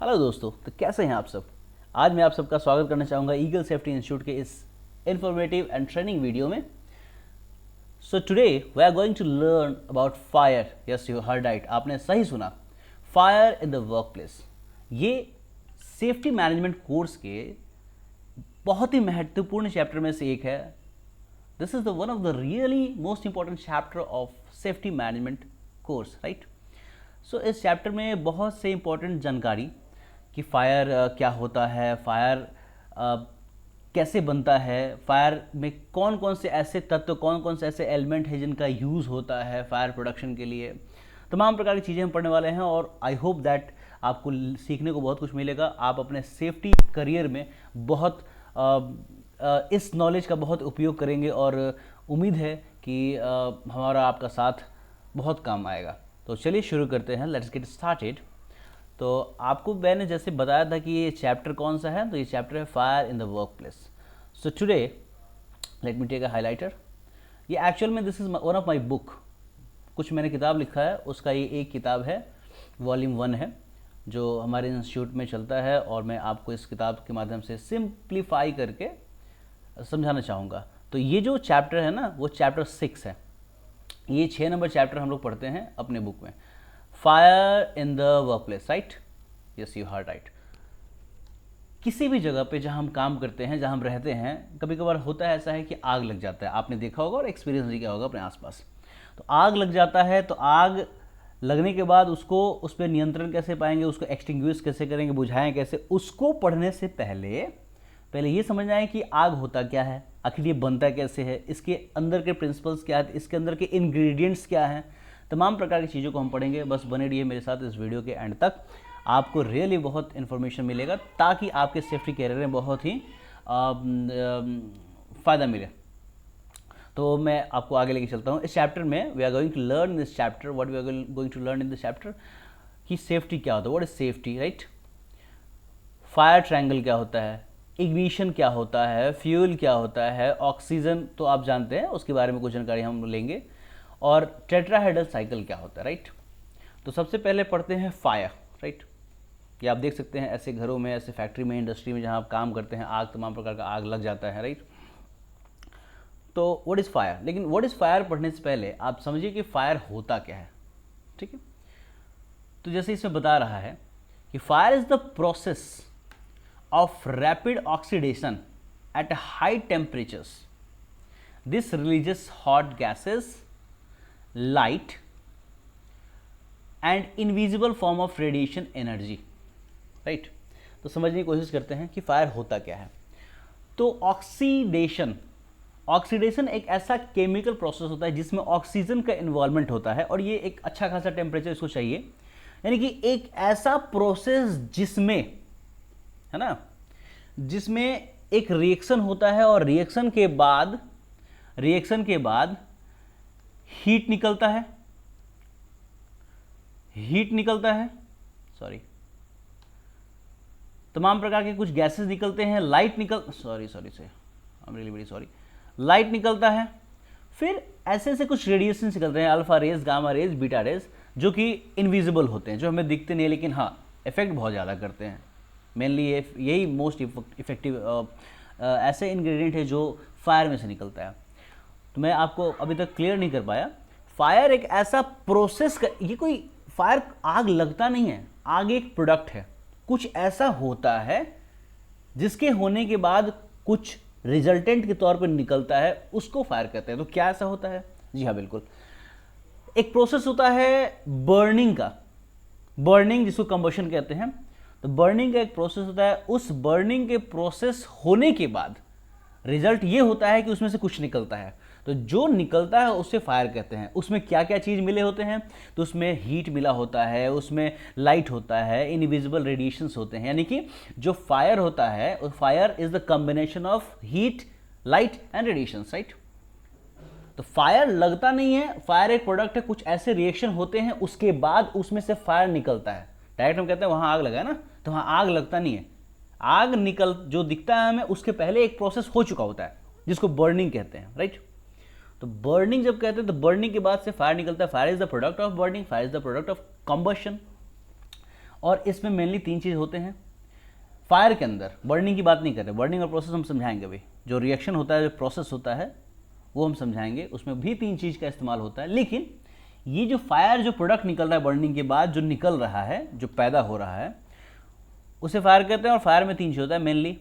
Hello दोस्तों, तो कैसे हैं आप सब। आज मैं आप सबका स्वागत करना चाहूँगा ईगल सेफ्टी इंस्टीट्यूट के इस इंफॉर्मेटिव एंड ट्रेनिंग वीडियो में। So today we are going to learn about fire. Yes, you heard right, आपने सही सुना, fire in the work place. ये सेफ्टी मैनेजमेंट कोर्स के बहुत ही महत्वपूर्ण चैप्टर में से एक है। This is the one of the really most important chapter of safety management course, right. So इस चैप्टर में बहुत से इंपॉर्टेंट जानकारी कि फायर क्या होता है, फायर कैसे बनता है, फायर में कौन कौन से ऐसे तत्व, कौन कौन से ऐसे एलिमेंट हैं जिनका यूज़ होता है फायर प्रोडक्शन के लिए। तमाम प्रकार की चीज़ें हम पढ़ने वाले हैं और आई होप दैट आपको सीखने को बहुत कुछ मिलेगा। आप अपने सेफ्टी करियर में बहुत इस नॉलेज का बहुत उपयोग करेंगे और उम्मीद है कि हमारा आपका साथ बहुत काम आएगा। तो चलिए शुरू करते हैं, लेट्स गेट स्टार्टेड। तो आपको मैंने जैसे बताया था कि ये चैप्टर कौन सा है, तो ये चैप्टर है fire in the work place. So today let me take a highlighter. ये एक्चुअल में this is one of my book. कुछ मैंने किताब लिखा है, उसका ये एक किताब है, वॉल्यूम 1 है, जो हमारे इंस्टीट्यूट में चलता है और मैं आपको इस किताब के माध्यम से सिंप्लीफाई करके समझाना चाहूँगा। तो ये जो चैप्टर है ना, वो चैप्टर 6 है। ये 6 नंबर चैप्टर हम लोग पढ़ते हैं अपने बुक में, fire in the work place, right. Yes, you heard right. किसी भी जगह पे जहाँ हम काम करते हैं, जहाँ हम रहते हैं, कभी कभार होता है ऐसा है कि आग लग जाता है। आपने देखा होगा और एक्सपीरियंस भी किया होगा अपने आसपास। तो आग लग जाता है, तो आग लगने के बाद उसको, उस पर नियंत्रण कैसे पाएंगे, उसको एक्सटिंग्विश कैसे करेंगे, बुझाएं कैसे, उसको पढ़ने से पहले ये समझना है कि आग होता क्या है, आखिर ये बनता कैसे है, इसके अंदर के प्रिंसिपल्स क्या है, इसके अंदर के इंग्रेडिएंट्स क्या हैं। तमाम प्रकार की चीज़ों को हम पढ़ेंगे। बस बने रहिए मेरे साथ इस वीडियो के एंड तक, आपको रियली बहुत इन्फॉर्मेशन मिलेगा ताकि आपके सेफ्टी कैरियर में बहुत ही फ़ायदा मिले। तो मैं आपको आगे लेके चलता हूँ। इस चैप्टर में we are going to learn in this chapter, what we are going to learn in this chapter, कि सेफ्टी क्या होता है, what is safety, right. Fire triangle क्या होता है, इग्निशन क्या होता है, फ्यूल क्या होता है, ऑक्सीजन तो आप जानते हैं, उसके बारे में कुछ जानकारी हम लेंगे, और टेट्राहेड्रल साइकिल क्या होता है, राइट। तो सबसे पहले पढ़ते हैं फायर, राइट। ये आप देख सकते हैं ऐसे घरों में, ऐसे फैक्ट्री में, इंडस्ट्री में जहाँ आप काम करते हैं, आग, तमाम प्रकार का आग लग जाता है, राइट। तो व्हाट इज़ फायर, लेकिन व्हाट इज़ फायर पढ़ने से पहले आप समझिए कि फायर होता क्या है, ठीक है। तो जैसे इसमें बता रहा है कि fire is the process of rapid oxidation at high temperatures. This releases hot gases, light and invisible form of radiation energy, right। तो समझने की कोशिश करते हैं कि फायर होता क्या है। तो ऑक्सीडेशन एक ऐसा केमिकल प्रोसेस होता है जिसमें ऑक्सीजन का इन्वॉल्वमेंट होता है, और ये एक अच्छा खासा टेम्परेचर इसको चाहिए। यानी कि एक ऐसा प्रोसेस जिसमें, है ना, जिसमें एक रिएक्शन होता है और रिएक्शन के बाद हीट निकलता है, सॉरी, तमाम प्रकार के कुछ गैसेस निकलते हैं, लाइट निकलता है, फिर ऐसे कुछ रेडिएशन निकलते हैं, alpha rays, gamma rays, beta rays, जो कि इनविजिबल होते हैं, जो हमें दिखते नहीं, लेकिन हाँ इफेक्ट बहुत ज़्यादा करते हैं। मेनली यही मोस्ट इफेक्टिव ऐसे इंग्रेडिएंट है जो फायर में से निकलता है। तो मैं आपको अभी तक क्लियर नहीं कर पाया, फायर एक ऐसा प्रोसेस का, ये कोई फायर, आग लगता नहीं है, आग एक प्रोडक्ट है, कुछ ऐसा होता है जिसके होने के बाद कुछ रिजल्टेंट के तौर पर निकलता है, उसको फायर कहते हैं। तो क्या ऐसा होता है? जी हाँ, बिल्कुल, एक प्रोसेस होता है बर्निंग का, बर्निंग जिसको कंबशन कहते हैं। तो बर्निंग का एक प्रोसेस होता है, उस बर्निंग के प्रोसेस होने के बाद रिजल्ट ये होता है कि उसमें से कुछ निकलता है। तो जो निकलता है उसे फायर कहते हैं। उसमें क्या क्या चीज़ मिले होते हैं? तो उसमें हीट मिला होता है, उसमें लाइट होता है, इनविजिबल रेडिएशंस होते हैं। यानी कि जो फायर होता है, fire is the combination of heat, light and radiations, right. तो फायर लगता नहीं है, फायर एक प्रोडक्ट है, कुछ ऐसे रिएक्शन होते हैं, उसके बाद उसमें से फायर निकलता है। डायरेक्ट हम कहते हैं वहाँ आग लगा है ना, तो वहाँ आग लगता नहीं है। आग निकल जो दिखता है हमें, उसके पहले एक प्रोसेस हो चुका होता है जिसको बर्निंग कहते हैं, राइट। तो बर्निंग जब कहते हैं तो बर्निंग के बाद से फायर निकलता है। Fire is the product of burning, fire is the product of combustion. और इसमें मेनली 3 चीज़ होते हैं फायर के अंदर। बर्निंग की बात नहीं कर रहे, बर्निंग और प्रोसेस हम समझाएंगे भाई, जो रिएक्शन होता है, जो प्रोसेस होता है वो हम समझाएंगे, उसमें भी 3 चीज़ का इस्तेमाल होता है। लेकिन ये जो फायर, जो प्रोडक्ट निकल रहा है बर्निंग के बाद, जो निकल रहा है, जो पैदा हो रहा है, उसे फायर कहते हैं। और फायर में 3 चीज़ होता है मेनली,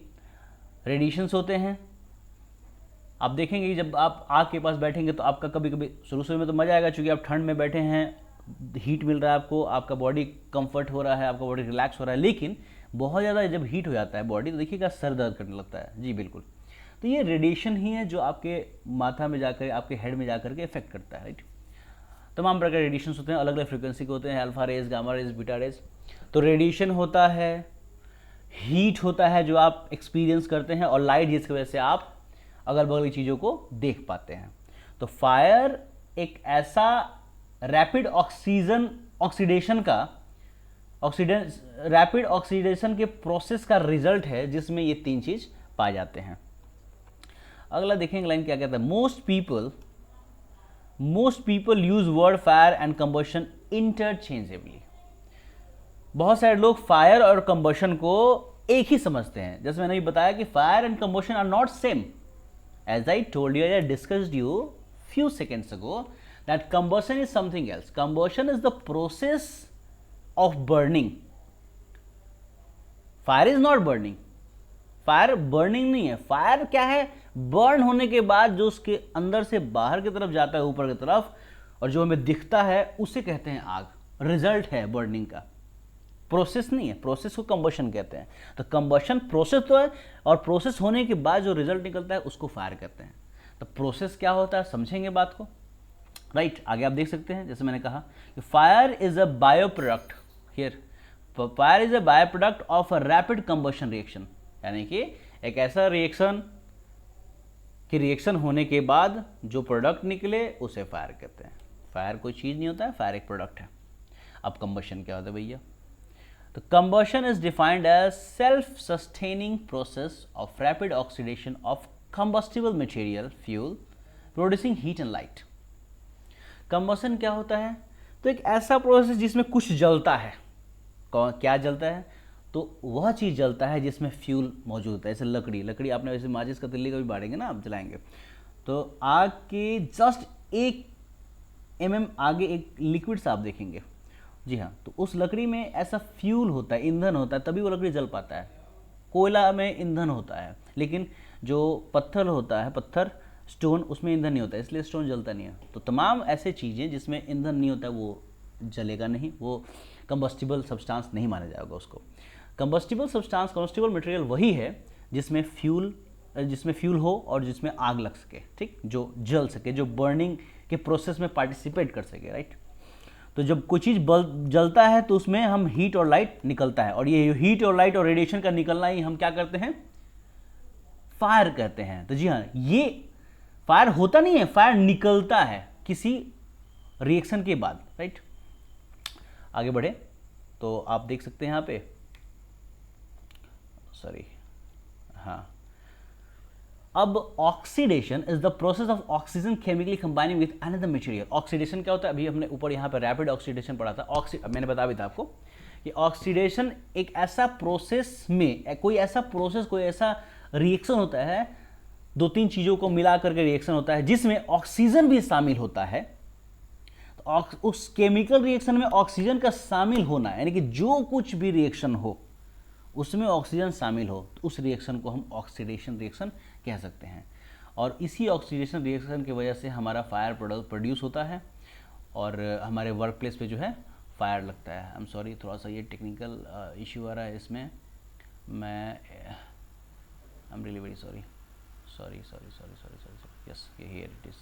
रेडिएशंस होते हैं। आप देखेंगे कि जब आप आग के पास बैठेंगे तो आपका कभी कभी शुरू में तो मज़ा आएगा, क्योंकि आप ठंड में बैठे हैं, हीट मिल रहा है आपको, आपका बॉडी कंफर्ट हो रहा है, आपका बॉडी रिलैक्स हो रहा है। लेकिन बहुत ज़्यादा जब हीट हो जाता है बॉडी, तो देखिएगा सर दर्द करने लगता है। जी बिल्कुल, तो ये रेडिएशन ही है जो आपके माथा में जाकर, आपके हेड में जाकर के इफेक्ट करता है, राइट। तमाम प्रकार के रेडिएशन होते हैं, अलग अलग फ्रिक्वेंसी के होते हैं, alpha rays, gamma rays, beta rays. तो रेडिएशन होता है, हीट होता है जो आप एक्सपीरियंस करते हैं, और लाइट जिसकी वजह से आप अगल बगल की चीज़ों को देख पाते हैं। तो फायर एक ऐसा रैपिड ऑक्सीडेशन के प्रोसेस का रिजल्ट है जिसमें ये 3 चीज़ पाए जाते हैं। अगला देखेंगे लाइन क्या कहता है, most people use word fire and combustion interchangeably. बहुत सारे लोग फायर और कंबशन को एक ही समझते हैं। जैसे मैंने भी बताया कि fire and combustion are not same. As I told you, I discussed you few seconds ago that combustion is something else. Combustion is the process of burning. Fire is not burning. Fire burning नहीं है। Fire क्या है? Burn होने के बाद जो उसके अंदर से बाहर की तरफ जाता है, ऊपर की तरफ, और जो हमें दिखता है उसे कहते हैं आग। रिजल्ट है बर्निंग का, प्रोसेस नहीं है। प्रोसेस को कंबशन कहते हैं। तो कंबशन प्रोसेस तो है, और प्रोसेस होने के बाद जो रिजल्ट निकलता है उसको फायर कहते हैं। तो प्रोसेस क्या होता है समझेंगे बात को, राइट। आगे आप देख सकते हैं, जैसे मैंने कहा कि fire is a bio product. Here fire is a bio product of a rapid combustion reaction, यानी कि एक ऐसा रिएक्शन कि रिएक्शन होने के बाद जो प्रोडक्ट निकले उसे फायर कहते हैं। फायर कोई चीज़ नहीं होता है, फायर एक प्रोडक्ट है। अब कंबशन क्या होता है भैया? तो combustion is defined as self-sustaining process of rapid oxidation of combustible material fuel producing heat and light. Combustion क्या होता है? तो एक ऐसा प्रोसेस जिसमें कुछ जलता है। क्या जलता है? तो वह चीज़ जलता है जिसमें फ्यूल मौजूद होता है। जैसे लकड़ी आपने वैसे माचिस का तिल्ली कभी बाड़ेंगे ना, आप जलाएंगे तो आग के जस्ट 1 mm आगे एक लिक्विड सा आप देखेंगे। जी हाँ, तो उस लकड़ी में ऐसा फ्यूल होता है, ईंधन होता है, तभी वो लकड़ी जल पाता है। कोयला में ईंधन होता है, लेकिन जो पत्थर होता है, पत्थर स्टोन, उसमें ईंधन नहीं होता है, इसलिए स्टोन जलता नहीं है। तो तमाम ऐसे चीज़ें जिसमें ईंधन नहीं होता है वो जलेगा नहीं, वो कंबस्टिबल सब्सटेंस नहीं माना जाएगा उसको। कंबस्टिबल सब्सटेंस, कंबस्टिबल मटेरियल वही है जिसमें फ्यूल हो और जिसमें आग लग सके, ठीक, जो जल सके, जो बर्निंग के प्रोसेस में पार्टिसिपेट कर सके, राइट। तो जब कोई चीज़ जलता है तो उसमें हम हीट और लाइट निकलता है, और ये हीट और लाइट और रेडिएशन का निकलना ही हम क्या करते हैं? फायर कहते हैं। तो जी हाँ, ये फायर होता नहीं है, फायर निकलता है किसी रिएक्शन के बाद, राइट। आगे बढ़े तो आप देख सकते हैं यहाँ पे, सॉरी, हाँ, अब oxidation is the process of oxygen chemically combining with another material. Oxidation क्या होता है? अभी हमने ऊपर यहाँ पे रैपिड ऑक्सीडेशन पढ़ा था। मैंने बता भी था आपको कि ऑक्सीडेशन एक ऐसा प्रोसेस में, कोई ऐसा रिएक्शन होता है, 2-3 चीज़ों को मिला करके रिएक्शन होता है जिसमें ऑक्सीजन भी शामिल होता है। तो उस केमिकल रिएक्शन में ऑक्सीजन का शामिल होना, यानी कि जो कुछ भी रिएक्शन हो उसमें ऑक्सीजन शामिल हो, तो उस रिएक्शन को हम ऑक्सीडेशन रिएक्शन कह सकते हैं। और इसी ऑक्सीडेशन रिएक्शन की वजह से हमारा फायर प्रोड्यूस होता है, और हमारे वर्क प्लेस पे जो है फायर लगता है। आई एम सॉरी, थोड़ा सा ये टेक्निकल इश्यू आ रहा है इसमें, मैं I am really very sorry. Yes, here it is.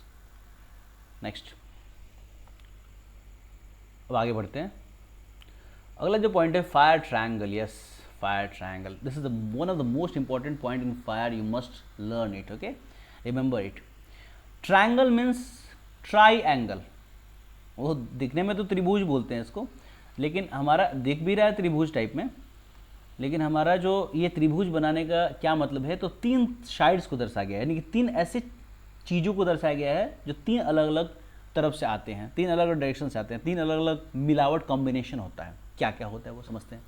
Next, अब आगे बढ़ते हैं। अगला जो पॉइंट है fire triangle. Yes, fire triangle, this is one of the most important point in fire, you must learn it, okay, remember it. Triangle means triangle, वो दिखने में तो त्रिभुज बोलते हैं इसको, लेकिन हमारा दिख भी रहा है त्रिभुज टाइप में, लेकिन हमारा जो ये त्रिभुज बनाने का क्या मतलब है, तो 3 साइड्स को दर्शाया गया है, यानी कि 3 ऐसे चीज़ों को दर्शाया गया है जो 3 अलग अलग तरफ से आते हैं, 3 अलग अलग डायरेक्शन से आते हैं, 3 अलग अलग मिलावट कॉम्बिनेशन होता है। क्या क्या होता है वो समझते हैं।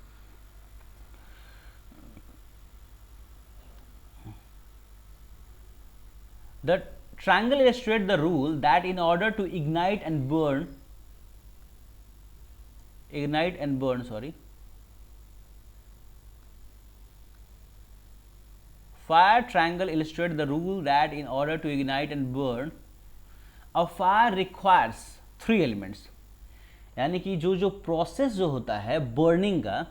The triangle illustrates the rule that in order to ignite and burn, fire triangle illustrates the rule that in order to ignite and burn, a fire requires 3 elements. यानी कि जो प्रोसेस जो होता है बर्निंग का,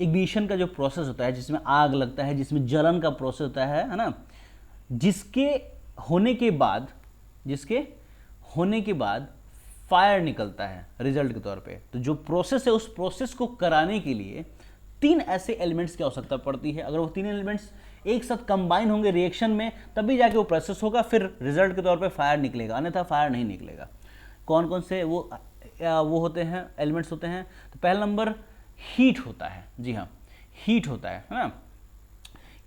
इग्निशन का जो process होता है, जिसमें आग लगता है, जिसमें जलन का प्रोसेस होता है ना, जिसके होने के बाद फायर निकलता है रिजल्ट के तौर पे। तो जो प्रोसेस है उस प्रोसेस को कराने के लिए 3 ऐसे एलिमेंट्स की आवश्यकता पड़ती है। अगर वो 3 एलिमेंट्स एक साथ कंबाइन होंगे रिएक्शन में, तभी जाके वो प्रोसेस होगा, फिर रिजल्ट के तौर पे फायर निकलेगा, अन्यथा फायर नहीं निकलेगा। कौन कौन से वो होते हैं, एलिमेंट्स होते हैं? तो पहला नंबर हीट होता है। जी हाँ, हीट होता है ना।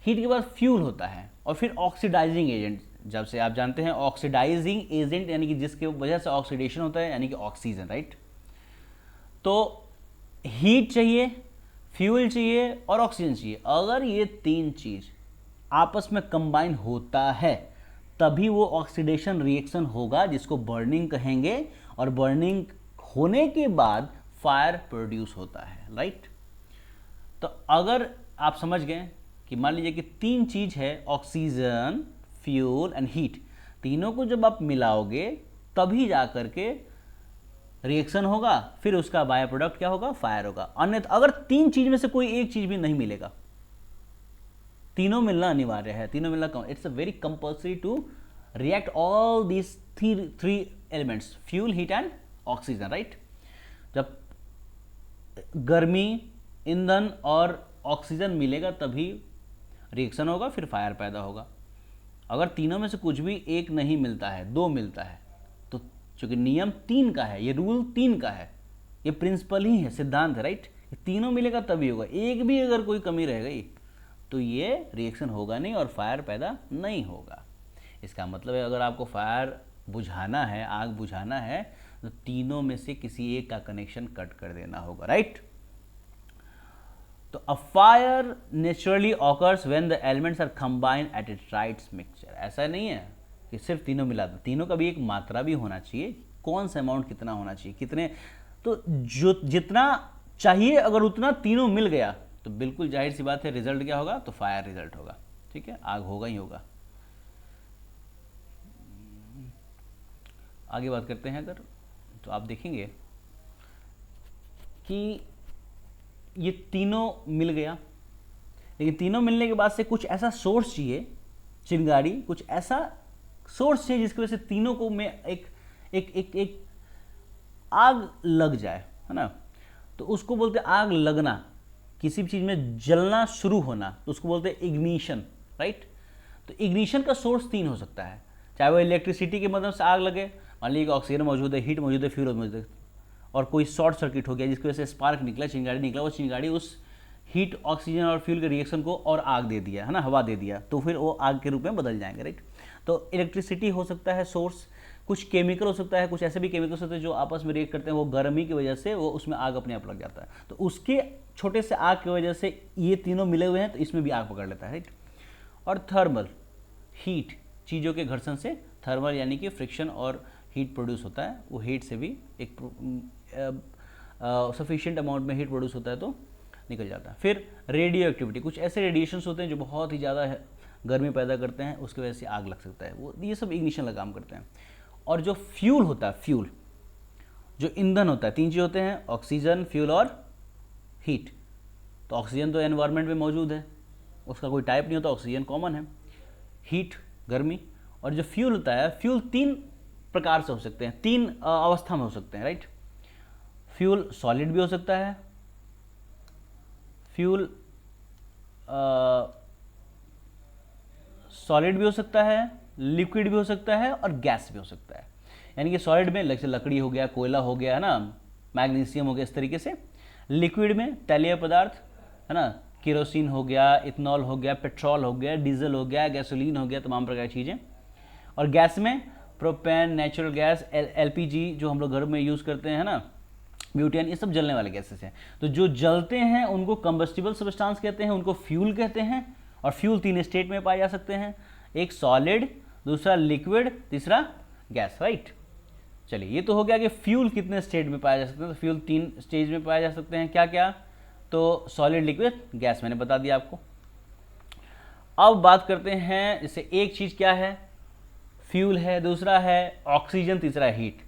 हीट के बाद फ्यूल होता है और फिर ऑक्सीडाइजिंग एजेंट। जब से आप जानते हैं ऑक्सीडाइजिंग एजेंट यानी कि जिसके वजह से ऑक्सीडेशन होता है, यानी कि ऑक्सीजन, राइट। तो हीट चाहिए, फ्यूल चाहिए और ऑक्सीजन चाहिए। अगर ये 3 चीज आपस में कंबाइन होता है तभी वो ऑक्सीडेशन रिएक्शन होगा, जिसको बर्निंग कहेंगे, और बर्निंग होने के बाद फायर प्रोड्यूस होता है, राइट। तो अगर आप समझ गए कि मान लीजिए कि 3 चीज है, ऑक्सीजन, फ्यूल एंड हीट, तीनों को जब आप मिलाओगे तभी जा करके रिएक्शन होगा, फिर उसका बाय प्रोडक्ट क्या होगा? फायर होगा। अन्यथा अगर 3 चीज में से कोई एक चीज भी नहीं मिलेगा, तीनों मिलना अनिवार्य है, तीनों मिलना, it's a very compulsory to react all these 3 elements, fuel, heat and oxygen, right. जब गर्मी, ईंधन और ऑक्सीजन मिलेगा तभी रिएक्शन होगा, फिर फायर पैदा होगा। अगर तीनों में से कुछ भी एक नहीं मिलता है, 2 मिलता है, तो चूंकि नियम 3 का है, ये रूल 3 का है, ये प्रिंसिपल ही है, सिद्धांत है, राइट। तीनों मिलेगा तभी होगा। एक भी अगर कोई कमी रह गई तो ये रिएक्शन होगा नहीं और फायर पैदा नहीं होगा। इसका मतलब है अगर आपको फायर बुझाना है, आग बुझाना है, तो तीनों में से किसी एक का कनेक्शन कट कर देना होगा, राइट। तो a fire naturally occurs when the elements are combined at its right mixture. ऐसा नहीं है कि सिर्फ तीनों मिला दो, तीनों का भी एक मात्रा भी होना चाहिए। कौन सा अमाउंट कितना होना चाहिए, कितने, तो जो जितना चाहिए अगर उतना तीनों मिल गया तो बिल्कुल जाहिर सी बात है रिजल्ट क्या होगा? तो फायर रिजल्ट होगा, ठीक है, आग होगा ही होगा। आगे बात करते हैं अगर, तो आप देखेंगे कि ये तीनों मिल गया, लेकिन तीनों मिलने के बाद से कुछ ऐसा सोर्स चाहिए, चिंगारी, कुछ ऐसा सोर्स चाहिए जिसकी वजह से तीनों को में एक आग लग जाए, है ना। तो उसको बोलते हैं आग लगना, किसी भी चीज़ में जलना शुरू होना, तो उसको बोलते हैं इग्निशन, राइट। तो इग्निशन का सोर्स 3 हो सकता है, चाहे वो इलेक्ट्रिसिटी की मदद से आग लगे, मान लीजिए कि ऑक्सीजन मौजूद है, हीट मौजूद है, फ्यूल मौजूद है, और कोई शॉर्ट सर्किट हो गया जिसकी वजह से स्पार्क निकला, चिंगारी निकला, वो चिंगारी उस हीट, ऑक्सीजन और फ्यूल के रिएक्शन को और आग दे दिया, है ना, हवा दे दिया, तो फिर वो आग के रूप में बदल जाएंगे, राइट। तो इलेक्ट्रिसिटी हो सकता है सोर्स, कुछ केमिकल हो सकता है, कुछ ऐसे भी केमिकल्स होते हैं जो आपस में रिएक्ट करते हैं, वो गर्मी की वजह से वो उसमें आग अपने आप लग जाता है, तो उसके छोटे से आग की वजह से ये तीनों मिले हुए हैं, तो इसमें भी आग पकड़ लेता है, राइट। और थर्मल, हीट, चीज़ों के घर्षण से थर्मल यानी कि फ्रिक्शन और हीट प्रोड्यूस होता है, वो हीट से भी एक सफिशिएंट अमाउंट में हीट प्रोड्यूस होता है तो निकल जाता है। फिर रेडियो एक्टिविटी, कुछ ऐसे रेडिएशंस होते हैं जो बहुत ही ज़्यादा गर्मी पैदा करते हैं, उसकी वजह से आग लग सकता है, वो ये सब इग्निशन का काम करते हैं। और जो फ्यूल होता है, फ्यूल जो ईंधन होता है, 3 चीज़ होते हैं, ऑक्सीजन, फ्यूल और हीट। तो ऑक्सीजन तो एनवायरनमेंट में मौजूद है, उसका कोई टाइप नहीं होता, ऑक्सीजन कॉमन है, हीट गर्मी, और जो फ्यूल होता है, फ्यूल 3 प्रकार से हो सकते हैं, 3 अवस्था में हो सकते हैं, राइट। फ्यूल सॉलिड भी हो सकता है, फ्यूल सॉलिड भी हो सकता है, लिक्विड भी हो सकता है और गैस भी हो सकता है। यानी कि सॉलिड में जैसे लकड़ी हो गया, कोयला हो गया, है ना, मैग्नीशियम हो गया, इस तरीके से। लिक्विड में तैलीय पदार्थ, है ना, केरोसिन हो गया, इथनॉल हो गया, पेट्रोल हो गया, डीजल हो गया, गैसोलीन हो गया, तमाम प्रकार की चीज़ें। और गैस में प्रोपेन, नेचुरल गैस, एलपीजी जो हम लोग घर में यूज़ करते हैं ना, ब्यूटेन, ये सब जलने वाले गैसेस हैं। तो जो जलते हैं उनको कंबस्टिबल सब्सटेंस कहते हैं, उनको फ्यूल कहते हैं। और फ्यूल 3 स्टेट में पाए जा सकते हैं, एक सॉलिड, दूसरा लिक्विड, तीसरा गैस, राइट। चलिए, ये तो हो गया कि फ्यूल कितने स्टेट में पाया जा सकते हैं। तो फ्यूल 3 स्टेज में पाए जा सकते हैं, क्या क्या? तो सॉलिड, लिक्विड, गैस, मैंने बता दिया आपको। अब बात करते हैं, जैसे एक चीज़ क्या है, फ्यूल है, दूसरा है ऑक्सीजन, तीसरा है हीट।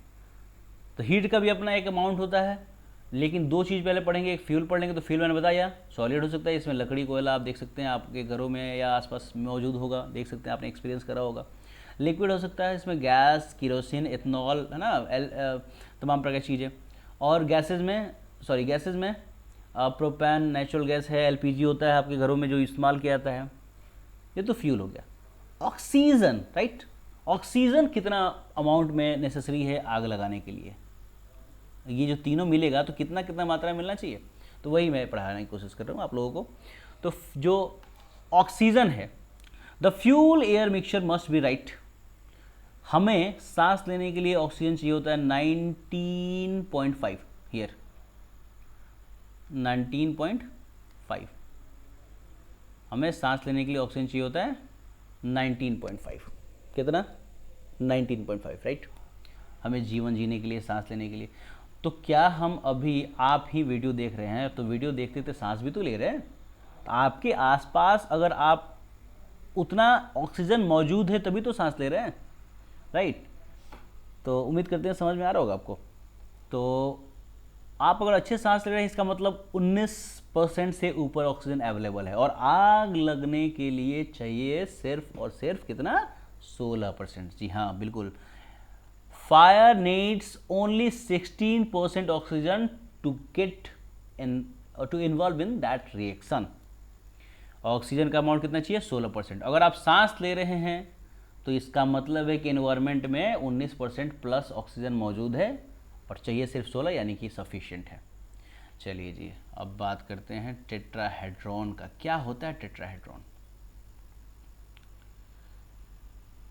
तो हीट का भी अपना एक अमाउंट होता है, लेकिन 2 चीज़ पहले पढ़ेंगे, एक फ्यूल पढ़ लेंगे। तो फ्यूल मैंने बताया सॉलिड हो सकता है, इसमें लकड़ी, कोयला आप देख सकते हैं, आपके घरों में या आसपास मौजूद होगा, देख सकते हैं, आपने एक्सपीरियंस करा होगा। लिक्विड हो सकता है, इसमें गैस, किरोसिन, इथेनॉल, है ना, तमाम प्रकार की चीज़ें। और गैसेज में प्रोपैन, नेचुरल गैस है, एलपीजी होता है आपके घरों में जो इस्तेमाल किया जाता है। ये तो फ्यूल हो गया। ऑक्सीजन, राइट, ऑक्सीजन कितना अमाउंट में नेसेसरी है आग लगाने के लिए? ये जो तीनों मिलेगा तो कितना कितना मात्रा में मिलना चाहिए, तो वही मैं पढ़ाने की कोशिश कर रहा हूँ आप लोगों को। तो जो ऑक्सीजन है, the fuel air mixture must be right. हमें सांस लेने के लिए ऑक्सीजन चाहिए होता है 19.5 हियर, 19.5। हमें सांस लेने के लिए ऑक्सीजन चाहिए होता है 19.5। कितना? 19.5, राइट। हमें जीवन जीने के लिए, सांस लेने के लिए। तो क्या हम अभी, आप ही वीडियो देख रहे हैं, तो वीडियो देखते देखते सांस भी तो ले रहे हैं। तो आपके आसपास अगर आप उतना ऑक्सीजन मौजूद है तभी तो सांस ले रहे हैं, राइट। तो उम्मीद करते हैं समझ में आ रहा होगा आपको। तो आप अगर अच्छे सांस ले रहे हैं, इसका मतलब 19% से ऊपर ऑक्सीजन अवेलेबल है। और आग लगने के लिए चाहिए सिर्फ और सिर्फ कितना? 16%। जी हाँ, बिल्कुल। Fire needs only 16% oxygen to get in, to involve in that reaction. Oxygen का अमाउंट कितना चाहिए? 16%। अगर आप सांस ले रहे हैं तो इसका मतलब है कि एनवायरनमेंट में 19% प्लस ऑक्सीजन मौजूद है, और चाहिए सिर्फ 16, यानी कि सफिशिएंट है। चलिए जी, अब बात करते हैं टेट्राहेड्रॉन का। क्या होता है टेट्राहेड्रॉन?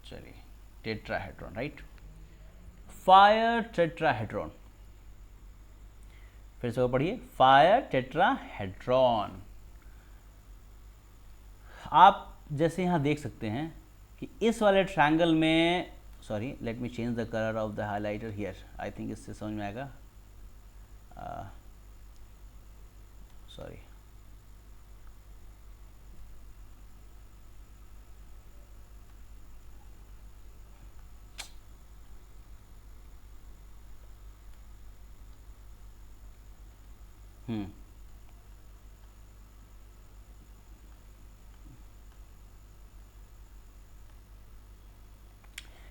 चलिए, टेट्राहेड्रॉन, राइट। फायर टेट्राहेड्रॉन, फिर से पढ़िए, फायर टेट्राहेड्रॉन। आप जैसे यहाँ देख सकते हैं कि इस वाले ट्रायंगल में, sorry, let me change the colour of the highlighter here, I think इससे समझ में आएगा। सॉरी,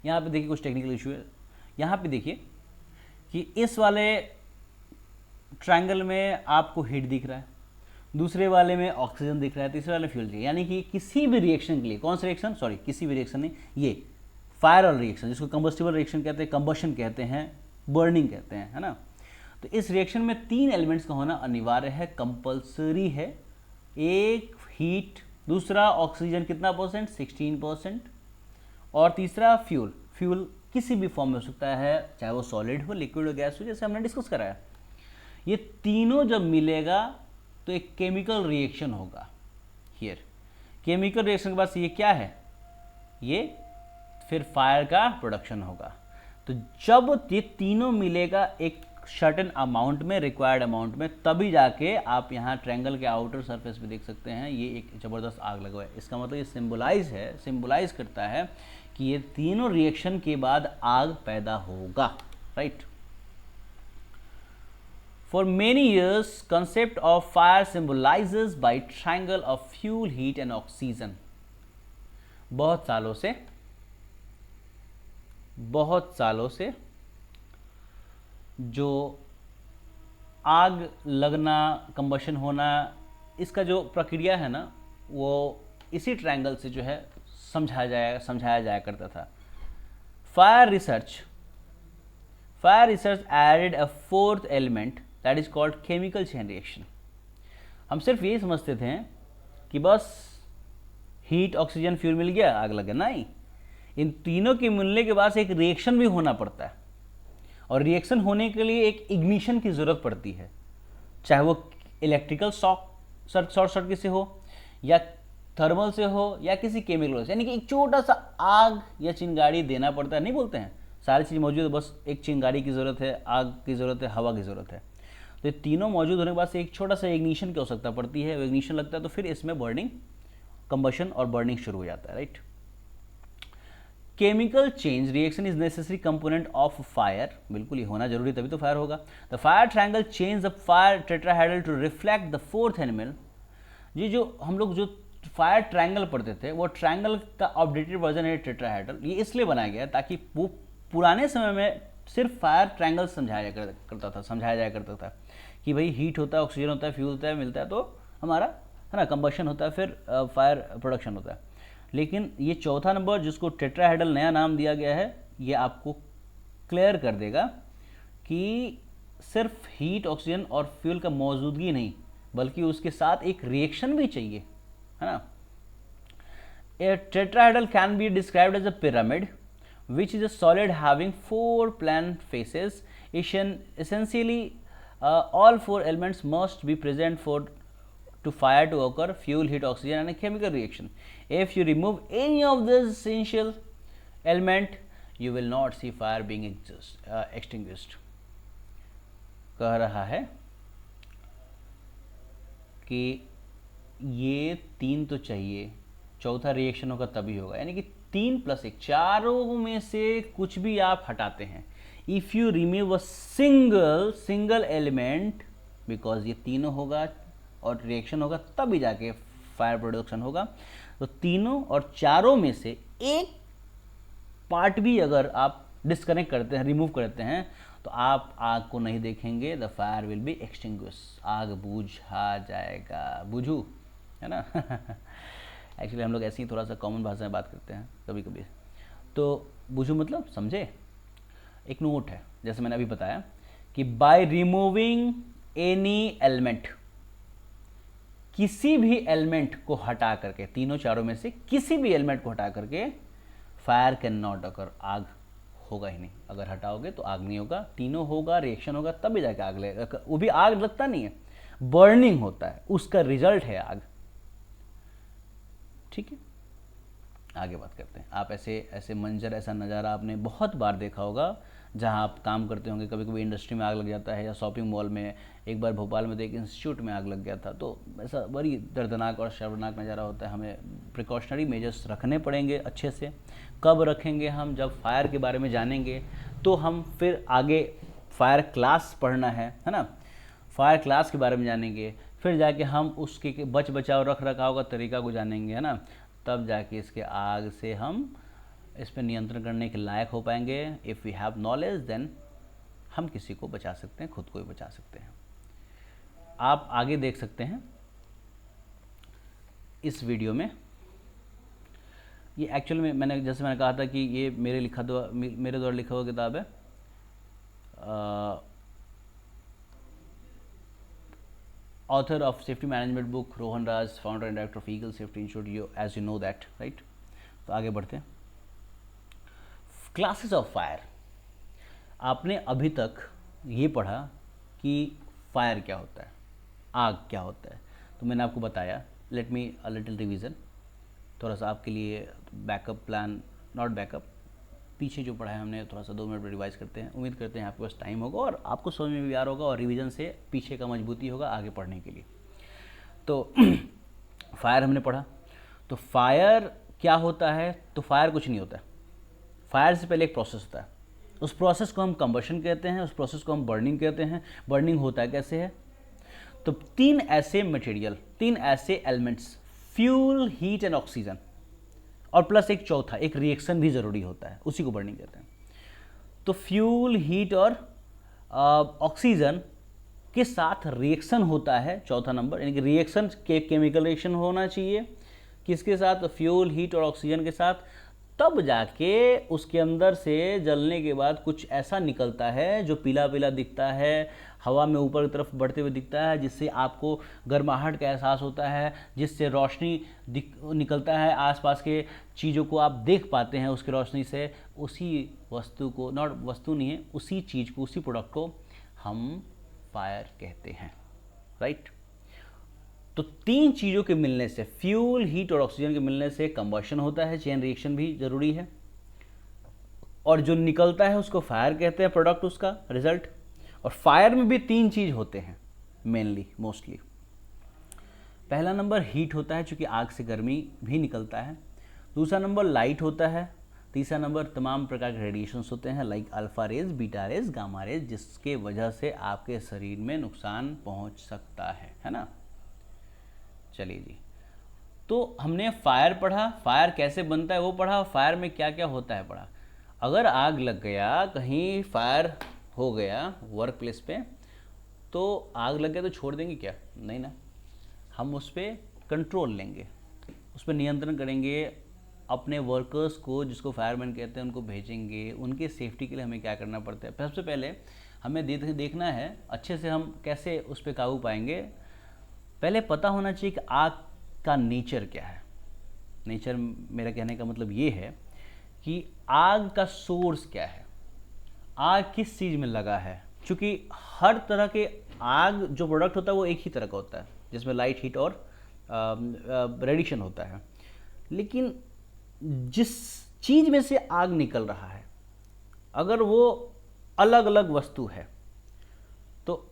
यहाँ पे देखिए कुछ टेक्निकल इशू है। यहाँ पे देखिए कि इस वाले ट्रायंगल में आपको हीट दिख रहा है, दूसरे वाले में ऑक्सीजन दिख रहा है, तीसरे वाले में फ्यूल चाहिए। यानी कि किसी भी रिएक्शन के लिए, कौन सा रिएक्शन, सॉरी किसी भी रिएक्शन नहीं, ये फायर वाला रिएक्शन जिसको कंबस्टिबल रिएक्शन कहते हैं, कंबशन कहते हैं, बर्निंग कहते हैं, है ना। तो इस रिएक्शन में 3 एलिमेंट्स का होना अनिवार्य है, कंपल्सरी है। एक हीट, दूसरा ऑक्सीजन कितना परसेंट? 16%, और तीसरा फ्यूल। फ्यूल किसी भी फॉर्म में हो सकता है, चाहे वो सॉलिड हो, लिक्विड हो, गैस हो, जैसे हमने डिस्कस कराया। ये तीनों जब मिलेगा तो एक केमिकल रिएक्शन होगा हियर। केमिकल रिएक्शन के बाद ये क्या है? ये फिर फायर का प्रोडक्शन होगा। तो जब ये तीनों मिलेगा एक सर्टेन अमाउंट में, रिक्वायर्ड अमाउंट में, तभी जाके आप यहाँ ट्रायंगल के आउटर सरफेस पे देख सकते हैं ये एक ज़बरदस्त आग लगा हुआ है। इसका मतलब ये सिंबलाइज करता है कि ये तीनों रिएक्शन के बाद आग पैदा होगा, right. For many years, concept of fire symbolizes by triangle of fuel, heat and oxygen. बहुत सालों से जो आग लगना, कंबशन होना, इसका जो प्रक्रिया है ना, वो इसी ट्रायंगल से जो है समझाया जाया करता था। Fire research added a 4th element that is called chemical chain reaction. हम सिर्फ यही समझते थे कि बस हीट, ऑक्सीजन, फ्यूल मिल गया, आग लगे, नहीं। इन तीनों के मिलने के बाद एक रिएक्शन भी होना पड़ता है, और रिएक्शन होने के लिए एक इग्निशन की ज़रूरत पड़ती है, चाहे वो इलेक्ट्रिकल शॉर्ट सर्किट से हो या थर्मल से हो या किसी केमिकल से, यानी कि एक छोटा सा आग या चिंगारी देना पड़ता है। नहीं बोलते हैं सारी चीज़ मौजूद है, बस एक चिंगारी की ज़रूरत है, आग की ज़रूरत है, हवा की ज़रूरत है। तो ये तीनों मौजूद होने के बाद से एक छोटा सा इग्निशन की आवश्यकता पड़ती है। वो इग्निशन लगता है तो फिर इसमें बर्निंग, कंबशन और बर्निंग शुरू हो जाता है, right. Chemical change reaction is necessary component of fire, बिल्कुल ये होना जरूरी तभी तो फायर होगा। The fire triangle change the fire tetrahedral to reflect the fourth animal. ये जो हम लोग जो फायर ट्रायंगल पढ़ते थे वो ट्रायंगल का अपडेटेड वर्जन है टेट्राहेड्रल। ये इसलिए बनाया गया ताकि वो पुराने समय में सिर्फ फायर ट्रायंगल समझाया जाया करता था कि भाई हीट होता है, ऑक्सीजन होता है, फ्यूल होता है, मिलता है तो हमारा है ना कंबशन होता है, फिर फायर प्रोडक्शन होता है। लेकिन ये चौथा नंबर जिसको टेट्राहेड्रल नया नाम दिया गया है, ये आपको क्लियर कर देगा कि सिर्फ हीट, ऑक्सीजन और फ्यूल का मौजूदगी नहीं बल्कि उसके साथ एक रिएक्शन भी चाहिए, है ना। A tetrahedral can be described as a pyramid which is a solid having 4 plane faces. Essentially all 4 elements must be present for to fire to occur: fuel, heat, oxygen and a chemical reaction. If you remove any of this essential element, you will not see fire being extinguished. कह रहा है कि ये 3 तो चाहिए, चौथा reaction होगा तभी होगा, यानी कि 3+1 चारों में से कुछ भी आप हटाते हैं। If you remove a single element, because ये तीनों होगा और रिएक्शन होगा तभी जाके फायर प्रोडक्शन होगा, तो तीनों और चारों में से एक पार्ट भी अगर आप डिस्कनेक्ट करते हैं, रिमूव करते हैं, तो आप आग को नहीं देखेंगे। The fire will be extinguish, आग बुझा जाएगा, बुझू, है ना। एक्चुअली हम लोग ऐसे ही थोड़ा सा कॉमन भाषा में बात करते हैं कभी कभी। तो बुझू मतलब समझे। एक नोट है, जैसे मैंने अभी बताया कि बाय रिमूविंग एनी एलिमेंट, किसी भी एलिमेंट को हटा करके, तीनों चारों में से किसी भी एलिमेंट को हटा करके फायर कैन नॉट अकर, आग होगा ही नहीं। अगर हटाओगे तो आग नहीं होगा, तीनों होगा, रिएक्शन होगा तभी जाके आग लगेगा। वो भी आग लगता नहीं है, बर्निंग होता है, उसका रिजल्ट है आग। ठीक है, आगे बात करते हैं। आप ऐसे मंजर, ऐसा नज़ारा आपने बहुत बार देखा होगा जहां आप काम करते होंगे। कभी कभी इंडस्ट्री में आग लग जाता है या शॉपिंग मॉल में। एक बार भोपाल में तो एक इंस्टीट्यूट में आग लग गया था, तो ऐसा बड़ी दर्दनाक और शर्मनाक नज़ारा होता है। हमें प्रिकॉशनरी मेजर्स रखने पड़ेंगे अच्छे से। कब रखेंगे हम? जब फायर के बारे में जानेंगे तो हम फिर आगे फायर क्लास पढ़ना है ना। फायर क्लास के बारे में जानेंगे, फिर जाके हम उसके बच बचाव रख रखाव का तरीका को जानेंगे, है ना। तब जाके इसके आग से हम इस पर नियंत्रण करने के लायक हो पाएंगे। If we have knowledge then हम किसी को बचा सकते हैं, खुद को भी बचा सकते हैं। आप आगे देख सकते हैं इस वीडियो में। ये एक्चुअल में मैंने कहा था कि ये मेरे द्वारा लिखा हुआ किताब है। Author of safety management book Rohan Raj, founder and director of Eagle Safety Institute, as you know that, right? तो आगे बढ़ते हैं। Classes of fire. आपने अभी तक ये पढ़ा कि फायर क्या होता है, आग क्या होता है, तो मैंने आपको बताया। Let me a little revision, थोड़ा सा आपके लिए बैकअप प्लान, नॉट बैकअप, पीछे जो पढ़ा है हमने थोड़ा सा 2 मिनट में रिवाइज करते हैं। उम्मीद करते हैं आपके पास टाइम होगा और आपको समझ में भी आ रहा होगा और रिवीजन से पीछे का मजबूती होगा आगे पढ़ने के लिए। तो फायर हमने पढ़ा, तो फायर क्या होता है? तो फायर कुछ नहीं होता है। फायर से पहले एक प्रोसेस होता है, उस प्रोसेस को हम कंबशन कहते हैं, उस प्रोसेस को हम बर्निंग कहते हैं। बर्निंग होता है कैसे है? तो 3 ऐसे मटेरियल, 3 ऐसे elements, fuel, heat and oxygen, और प्लस एक चौथा, एक रिएक्शन भी ज़रूरी होता है, उसी को बर्निंग कहते हैं। तो फ्यूल, हीट और ऑक्सीजन के साथ रिएक्शन होता है चौथा नंबर, यानी कि रिएक्शन केमिकल रिएक्शन होना चाहिए। किसके साथ? फ्यूल, हीट और ऑक्सीजन के साथ। तब जाके उसके अंदर से जलने के बाद कुछ ऐसा निकलता है जो पीला पीला दिखता है, हवा में ऊपर की तरफ बढ़ते हुए दिखता है, जिससे आपको गर्माहट का एहसास होता है, जिससे रोशनी निकलता है, आसपास के चीज़ों को आप देख पाते हैं उसकी रोशनी से। उसी वस्तु को, नॉट वस्तु नहीं है, उसी चीज़ को, उसी प्रोडक्ट को हम फायर कहते हैं, राइट। तो तीन चीज़ों के मिलने से, फ्यूल, हीट और ऑक्सीजन के मिलने से कंबशन होता है, चेन रिएक्शन भी जरूरी है, और जो निकलता है उसको फायर कहते हैं, प्रोडक्ट, उसका रिजल्ट। और फायर में भी तीन चीज़ होते हैं मेनली, मोस्टली। पहला नंबर हीट होता है, चूँकि आग से गर्मी भी निकलता है। दूसरा नंबर लाइट होता है। तीसरा नंबर तमाम प्रकार के रेडिएशंस होते हैं, like alpha rays, beta rays, gamma rays, जिसके वजह से आपके शरीर में नुकसान पहुंच सकता है ना। चलिए जी, तो हमने फायर पढ़ा, फायर कैसे बनता है वो पढ़ा, फायर में क्या क्या होता है पढ़ा। अगर आग लग गया, कहीं फायर हो गया वर्क प्लेस पे, तो आग लग गया तो छोड़ देंगे क्या? नहीं ना, हम उस पर कंट्रोल लेंगे, उस पर नियंत्रण करेंगे, अपने वर्कर्स को, जिसको फायरमैन कहते हैं, उनको भेजेंगे। उनके सेफ्टी के लिए हमें क्या करना पड़ता है, सबसे पहले हमें देखना है अच्छे से हम कैसे उस पर काबू पाएंगे। पहले पता होना चाहिए कि आग का नेचर क्या है। नेचर, मेरा कहने का मतलब ये है कि आग का सोर्स क्या है, आग किस चीज़ में लगा है। क्योंकि हर तरह के आग जो प्रोडक्ट होता है वो एक ही तरह का होता है, जिसमें लाइट, हीट और रेडिएशन होता है। लेकिन जिस चीज़ में से आग निकल रहा है, अगर वो अलग अलग वस्तु है, तो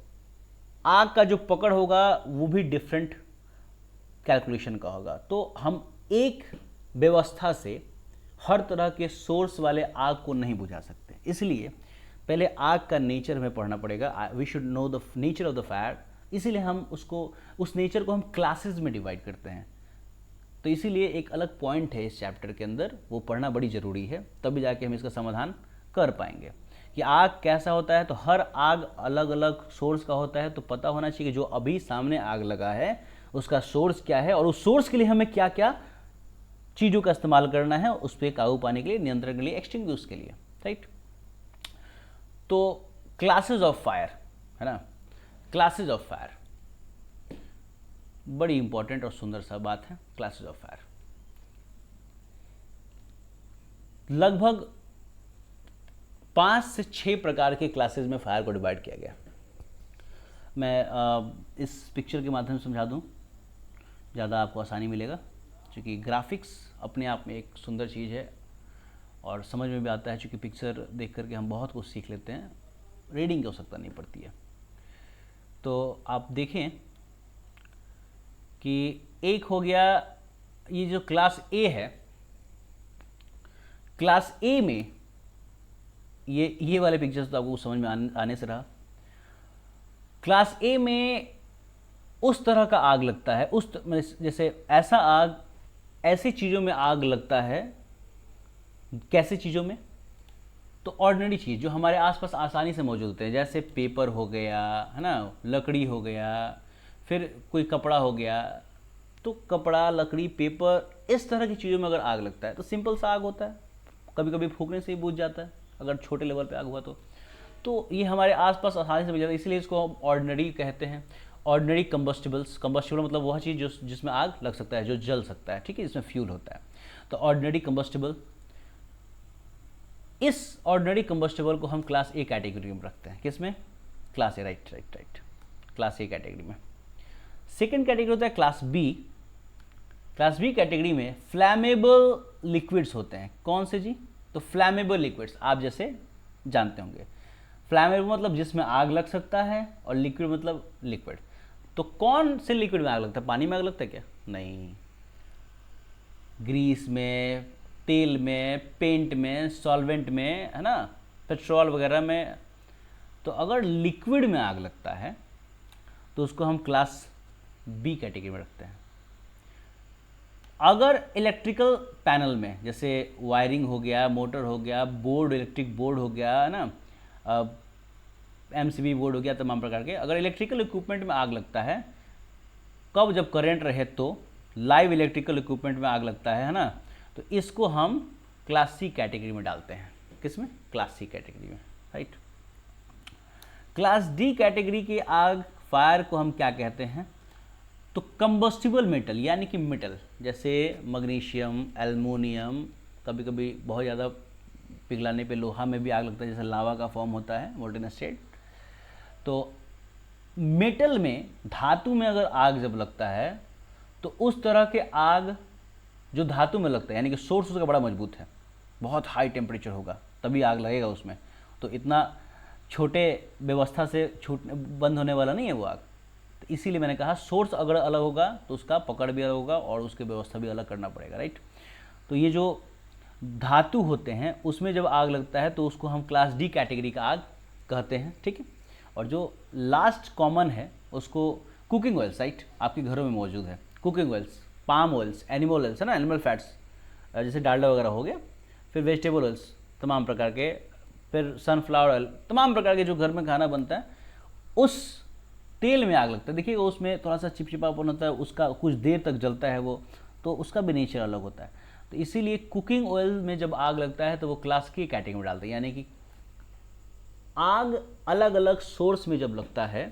आग का जो पकड़ होगा वो भी डिफरेंट कैलकुलेशन का होगा। तो हम एक व्यवस्था से हर तरह के सोर्स वाले आग को नहीं बुझा सकते, इसलिए पहले आग का नेचर हमें पढ़ना पड़ेगा। We should know the nature of the fire. इसीलिए हम उस नेचर को हम क्लासेस में डिवाइड करते हैं। तो इसीलिए एक अलग पॉइंट है इस चैप्टर के अंदर, वो पढ़ना बड़ी ज़रूरी है, तभी जाके हम इसका समाधान कर पाएंगे कि आग कैसा होता है। तो हर आग अलग अलग सोर्स का होता है, तो पता होना चाहिए कि जो अभी सामने आग लगा है उसका सोर्स क्या है, और उस सोर्स के लिए हमें क्या क्या चीज़ों का इस्तेमाल करना है उस पर काबू पाने के लिए, नियंत्रण के लिए, एक्सटिंग्विश के लिए, राइट। तो क्लासेस ऑफ फायर है ना, क्लासेस ऑफ फायर बड़ी इंपॉर्टेंट और सुंदर सा बात है। क्लासेस ऑफ फायर लगभग 5 से 6 प्रकार के क्लासेस में फायर को डिवाइड किया गया। मैं इस पिक्चर के माध्यम से समझा दूं, ज़्यादा आपको आसानी मिलेगा, क्योंकि ग्राफिक्स अपने आप में एक सुंदर चीज़ है और समझ में भी आता है, क्योंकि पिक्चर देख करके हम बहुत कुछ सीख लेते हैं, रीडिंग की आवश्यकता नहीं पड़ती है। तो आप देखें कि एक हो गया ये जो क्लास ए है, क्लास ए में ये वाले पिक्चर्स तो आपको समझ में आने से रहा। क्लास ए में उस तरह का आग लगता है, जैसे ऐसा आग, ऐसी चीज़ों में आग लगता है। कैसे चीज़ों में? तो ऑर्डिनरी चीज़ जो हमारे आसपास आसानी से मौजूद होते हैं, जैसे पेपर हो गया, है ना, लकड़ी हो गया, फिर कोई कपड़ा हो गया। तो कपड़ा, लकड़ी, पेपर, इस तरह की चीज़ों में अगर आग लगता है तो सिंपल सा आग होता है, कभी कभी फूकने से ही बुझ जाता है, अगर छोटे लेवल पे आग हुआ तो ये हमारे आसपास आसानी से बुझ जाता है, इसलिए इसको हम ऑर्डिनरी कहते हैं। ऑर्डिनरी कंबस्टिबल्स, कंबस्टिबल मतलब वह चीज़ जिसमें आग लग सकता है, जो जल सकता है, ठीक है, जिसमें फ्यूल होता है, तो ऑर्डिनरी कंबस्टिबल। इस ऑर्डिनरी कंबस्टिबल को हम क्लास ए कैटेगरी में रखते हैं। किसमें? Class A, right, class A category में। सेकेंड कैटेगरी होता है class B. Class B category में फ्लैमेबल लिक्विड्स होते हैं। कौन से जी? तो फ्लैमेबल लिक्विड्स आप जैसे जानते होंगे। फ्लैमेबल मतलब जिसमें आग लग सकता है, और लिक्विड मतलब लिक्विड। तो कौन से लिक्विड में आग लगता है? पानी में आग लगता है क्या? नहीं। ग्रीस में, तेल में, पेंट में, सॉल्वेंट में, है ना, पेट्रोल वगैरह में। तो अगर लिक्विड में आग लगता है तो उसको हम क्लास बी कैटेगरी में रखते हैं। अगर इलेक्ट्रिकल पैनल में, जैसे वायरिंग हो गया, मोटर हो गया, बोर्ड, इलेक्ट्रिक बोर्ड हो गया, है ना, एमसीबी बोर्ड हो गया, तमाम प्रकार के, अगर इलेक्ट्रिकल इक्विपमेंट में आग लगता है, कब? जब करंट रहे, तो लाइव इलेक्ट्रिकल इक्विपमेंट में आग लगता है ना, तो इसको हम क्लास सी कैटेगरी में डालते हैं। किस में? क्लास सी कैटेगरी में, राइट। क्लास डी कैटेगरी की आग फायर को हम क्या कहते हैं? तो कंबस्टिबल मेटल यानी कि मेटल, जैसे मैग्नीशियम, एल्युमिनियम, कभी कभी बहुत ज़्यादा पिघलाने पे लोहा में भी आग लगता है, जैसे लावा का फॉर्म होता है मोल्टेन स्टेट। तो मेटल में, धातु में अगर आग जब लगता है तो उस तरह के आग जो धातु में लगता है, यानी कि सोर्स उसका बड़ा मजबूत है, बहुत हाई टेम्परेचर होगा तभी आग लगेगा उसमें। तो इतना छोटे व्यवस्था से छूट बंद होने वाला नहीं है वो आग। तो इसीलिए मैंने कहा सोर्स अगर अलग होगा तो उसका पकड़ भी अलग होगा और उसकी व्यवस्था भी अलग करना पड़ेगा, राइट। तो ये जो धातु होते हैं उसमें जब आग लगता है तो उसको हम क्लास डी कैटेगरी का आग कहते हैं, ठीक है। और जो लास्ट कॉमन है उसको कुकिंग ऑयल्स, राइट, आपके घरों में मौजूद है cooking oils, palm oils, animal oils है ना, एनिमल फैट्स जैसे डालडा वगैरह हो गया, फिर वेजिटेबल ऑयल्स तमाम प्रकार के, फिर सनफ्लावर ऑयल, तमाम प्रकार के जो घर में खाना बनता है उस तेल में आग लगता है। देखिएगा उसमें थोड़ा सा चिपचिपापन होता है, उसका कुछ देर तक जलता है वो, तो उसका भी नेचर अलग होता है। तो इसीलिए कुकिंग ऑयल में जब आग लगता है तो वो क्लास की कैटेगरी में डालते हैं, यानी कि आग अलग अलग सोर्स में जब लगता है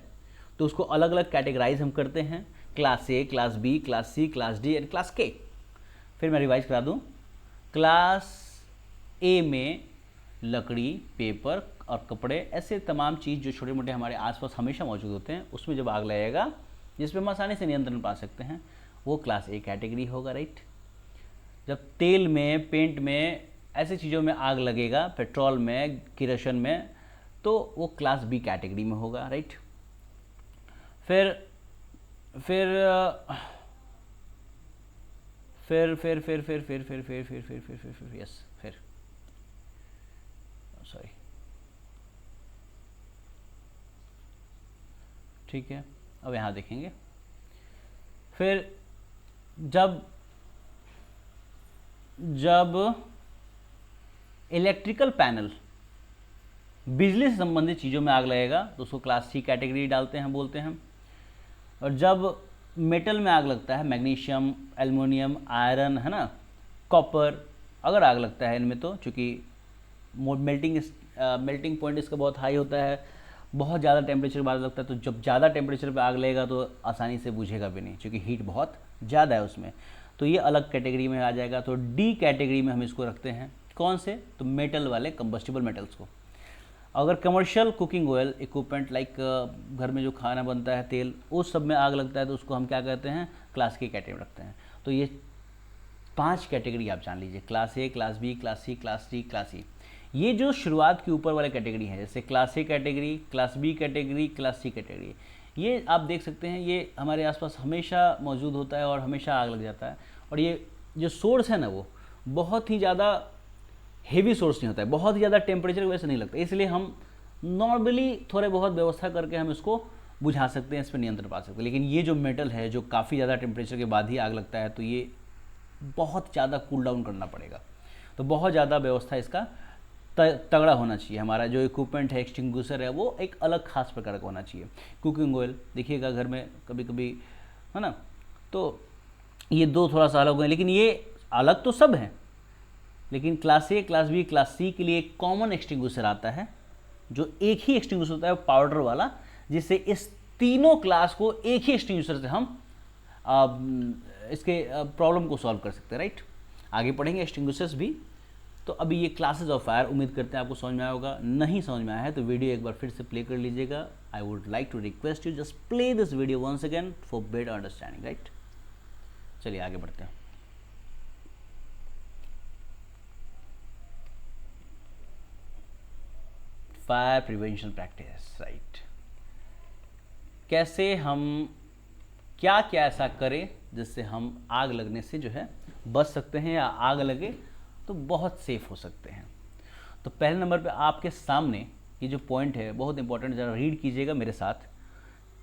तो उसको अलग अलग कैटेगराइज हम करते हैं, class A, class B, class C, class D and class K. फिर मैं रिवाइज करा दूं, क्लास ए में लकड़ी, पेपर और कपड़े, ऐसे तमाम चीज़ जो छोटे मोटे हमारे आसपास हमेशा मौजूद होते हैं, उसमें जब आग लगेगा जिसपे हम आसानी से नियंत्रण पा सकते हैं, वो क्लास ए कैटेगरी होगा, राइट। जब तेल में, पेंट में, ऐसी चीज़ों में आग लगेगा, पेट्रोल में, किरोसिन में, तो वो क्लास बी कैटेगरी में होगा, राइट। फिर फिर फिर फिर फिर फिर फिर फिर फिर फिर फिर फिर फिर फिर यस फिर सॉरी, ठीक है। अब यहाँ देखेंगे, फिर जब इलेक्ट्रिकल पैनल, बिजली से संबंधित चीज़ों में आग लगेगा तो उसको क्लास सी कैटेगरी डालते हैं, बोलते हैं। और जब मेटल में आग लगता है, मैग्नीशियम, एल्युमिनियम, आयरन, है ना, कॉपर, अगर आग लगता है इनमें तो चूँकि मेल्टिंग पॉइंट इसका बहुत हाई होता है, बहुत ज़्यादा टेम्परेचर बाद लगता है, तो जब ज़्यादा टेम्परेचर पे आग लगेगा तो आसानी से बुझेगा भी नहीं क्योंकि हीट बहुत ज़्यादा है उसमें, तो ये अलग कैटेगरी में आ जाएगा। तो डी कैटेगरी में हम इसको रखते हैं, कौन से? तो मेटल वाले, कंबस्टिबल मेटल्स को। अगर commercial cooking oil equipment like घर में जो खाना बनता है, तेल, उस सब में आग लगता है तो उसको हम क्या कहते हैं? क्लास की कैटेगरी में रखते हैं। तो ये 5 कैटेगरी आप जान लीजिए, class A, class B, class C, class D, class E. ये जो शुरुआत की ऊपर वाले कैटेगरी है, जैसे class A category, class B category, class C category, ये आप देख सकते हैं ये हमारे आसपास हमेशा मौजूद होता है और हमेशा आग लग जाता है। और ये जो सोर्स है ना, वो बहुत ही ज़्यादा हेवी सोर्स नहीं होता है, बहुत ही ज़्यादा टेम्परेचर की वजह से नहीं लगता, इसलिए हम नॉर्मली थोड़े बहुत व्यवस्था करके हम इसको बुझा सकते हैं, इस पर नियंत्रण पा सकते हैं। लेकिन ये जो मेटल है जो काफ़ी ज़्यादा टेम्परेचर के बाद ही आग लगता है, तो ये बहुत ज़्यादा कूल डाउन करना पड़ेगा। तो बहुत ज़्यादा व्यवस्था इसका तगड़ा होना चाहिए। हमारा जो इक्विपमेंट है, एक्सटिंग्विशर है, वो एक अलग खास प्रकार का होना चाहिए। कुकिंग ऑयल देखिएगा घर में कभी कभी, है ना, तो ये दो थोड़ा सा अलग है, लेकिन ये अलग तो सब हैं, लेकिन class A, class B, class C के लिए एक कॉमन एक्सटिंग्विशर आता है, जो एक ही एक्सटिंग्विशर होता है पाउडर वाला, जिससे इस तीनों क्लास को एक ही एक्सटिंग्विशर से हम इसके प्रॉब्लम को सॉल्व कर सकते हैं, राइट। आगे पढ़ेंगे एक्सटिंग्विशर्स भी। तो अभी ये क्लासेज ऑफ फायर, उम्मीद करते हैं आपको समझ में आया होगा। नहीं समझ में आया है तो वीडियो एक बार फिर से प्ले कर लीजिएगा। I would like to request you just play this video once again for better understanding, right. चलिए आगे बढ़ते हैं। Fire prevention practice, right. कैसे हम क्या क्या ऐसा करें जिससे हम आग लगने से जो है बच सकते हैं, या आग लगे तो बहुत सेफ हो सकते हैं। तो पहले नंबर पे आपके सामने ये जो पॉइंट है बहुत इंपॉर्टेंट, जरा रीड कीजिएगा मेरे साथ।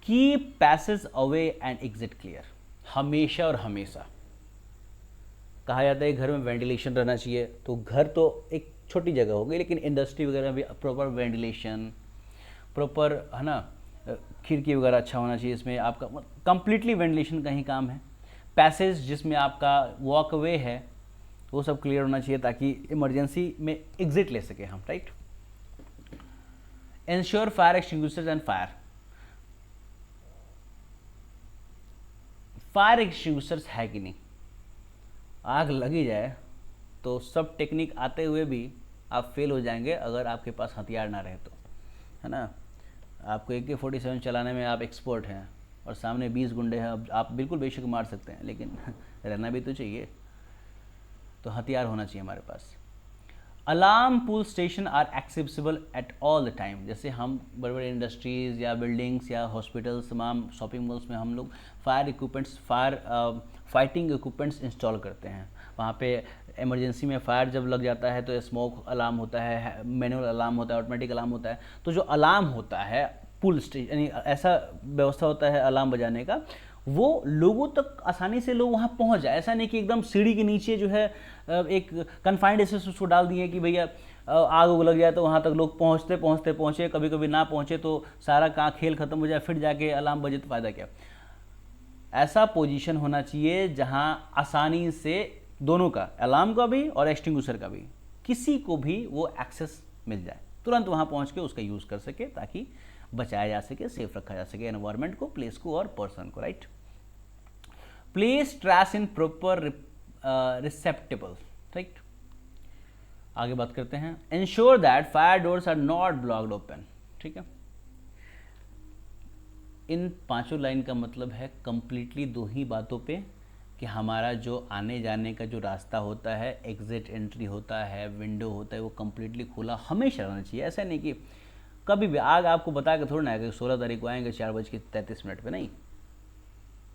Keep passage away and exit clear. हमेशा और हमेशा कहा जाता है घर में वेंटिलेशन रहना चाहिए, तो घर तो एक छोटी जगह हो गई, लेकिन इंडस्ट्री वगैरह में प्रॉपर वेंटिलेशन, प्रॉपर, है ना, खिड़की वगैरह अच्छा होना चाहिए। इसमें आपका कंप्लीटली वेंटिलेशन का ही काम है। पैसेज जिसमें आपका वॉकवे है, वो सब क्लियर होना चाहिए ताकि इमरजेंसी में एग्जिट ले सके हम, right. Ensure fire extinguishers and fire extinguishers है कि नहीं, आग लगी जाए तो सब टेक्निक आते हुए भी आप फेल हो जाएंगे अगर आपके पास हथियार ना रहे तो, है ना। आपको AK-47 चलाने में आप एक्सपर्ट हैं और सामने 20 गुंडे हैं, अब आप बिल्कुल बेशक मार सकते हैं, लेकिन रहना भी तो चाहिए, तो हथियार होना चाहिए हमारे पास। Alarm pull station are accessible at all the time. जैसे हम बड़े बड़े इंडस्ट्रीज़ या बिल्डिंग्स या हॉस्पिटल्स, तमाम शॉपिंग मॉल्स में हम लोग fire equipments, fighting equipments install करते हैं। वहाँ पे इमरजेंसी में फायर जब लग जाता है तो स्मोक अलार्म होता है, मैनुअल अलार्म होता है, ऑटोमेटिक अलार्म होता है। तो जो अलार्म होता है पुल स्टेशन, यानी ऐसा व्यवस्था होता है अलार्म बजाने का, वो लोगों तक आसानी से लोग वहाँ पहुँच जाए। ऐसा नहीं कि एकदम सीढ़ी के नीचे जो है एक कन्फाइंड एरिया उसको डाल दिए कि भैया आग उग लग जाए तो वहाँ तक लोग पहुँचे, कभी कभी ना पहुँचे तो सारा का खेल खत्म हो जाए, फिर जाके अलार्म बजे तो फ़ायदा क्या। ऐसा पोजीशन होना चाहिए जहाँ आसानी से दोनों का, अलार्म का भी और एक्सटिंग्विशर का भी, किसी को भी वो एक्सेस मिल जाए, तुरंत वहाँ पहुँच के उसका यूज़ कर सके ताकि बचाया जा सके, सेफ रखा जा सके एनवायरनमेंट को, प्लेस को और पर्सन को, right. Place trash in proper receptacle, right. आगे बात करते हैं। Ensure that fire doors are not blocked open, ठीक है। इन पांचों लाइन का मतलब है कंप्लीटली दो ही बातों पे कि हमारा जो आने जाने का जो रास्ता होता है, एग्जिट एंट्री होता है, विंडो होता है, वो कंप्लीटली खुला हमेशा रहना चाहिए। ऐसा नहीं कि कभी भी आग आपको बता के थोड़ा ना कि 16 तारीख को आएंगे 4:33 पे, नहीं।